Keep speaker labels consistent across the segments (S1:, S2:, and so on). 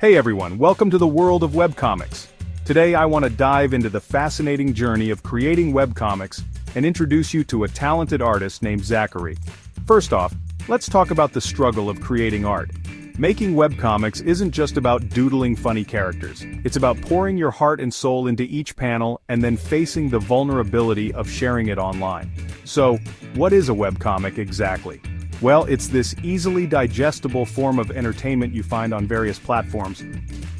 S1: Hey everyone, welcome to the world of webcomics. Today I want to dive into the fascinating journey of creating webcomics and introduce you to a talented artist named Zachary. First off, let's talk about the struggle of creating art. Making webcomics isn't just about doodling funny characters. It's about pouring your heart and soul into each panel and then facing the vulnerability of sharing it online. So, what is a webcomic exactly? Well, it's this easily digestible form of entertainment you find on various platforms.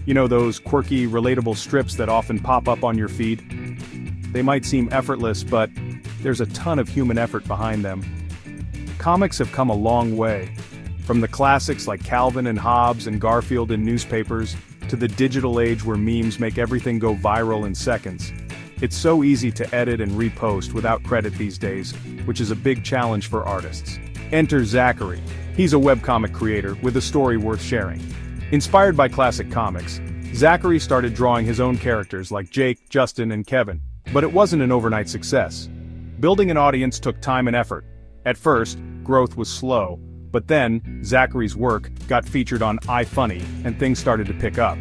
S1: You know, those quirky, relatable strips that often pop up on your feed? They might seem effortless, but there's a ton of human effort behind them. Comics have come a long way. From the classics like Calvin and Hobbes and Garfield in newspapers, to the digital age where memes make everything go viral in seconds. It's so easy to edit and repost without credit these days, which is a big challenge for artists. Enter Zachary. He's a webcomic creator with a story worth sharing. Inspired by classic comics, Zachary started drawing his own characters like Jake, Justin, and Kevin. But it wasn't an overnight success. Building an audience took time and effort. At first, growth was slow, but then, Zachary's work got featured on iFunny, and things started to pick up.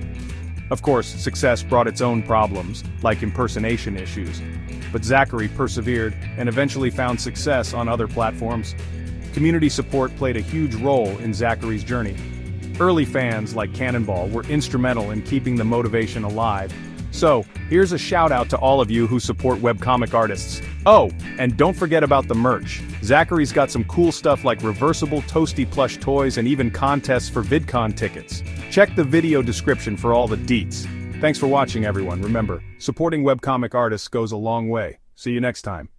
S1: Of course, success brought its own problems, like impersonation issues. But Zachary persevered and eventually found success on other platforms. Community support played a huge role in Zachary's journey. Early fans like Cannonball were instrumental in keeping the motivation alive. So, here's a shout out to all of you who support webcomic artists. Oh, and don't forget about the merch. Zachary's got some cool stuff like reversible toasty plush toys and even contests for VidCon tickets. Check the video description for all the deets. Thanks for watching everyone. Remember, supporting webcomic artists goes a long way. See you next time.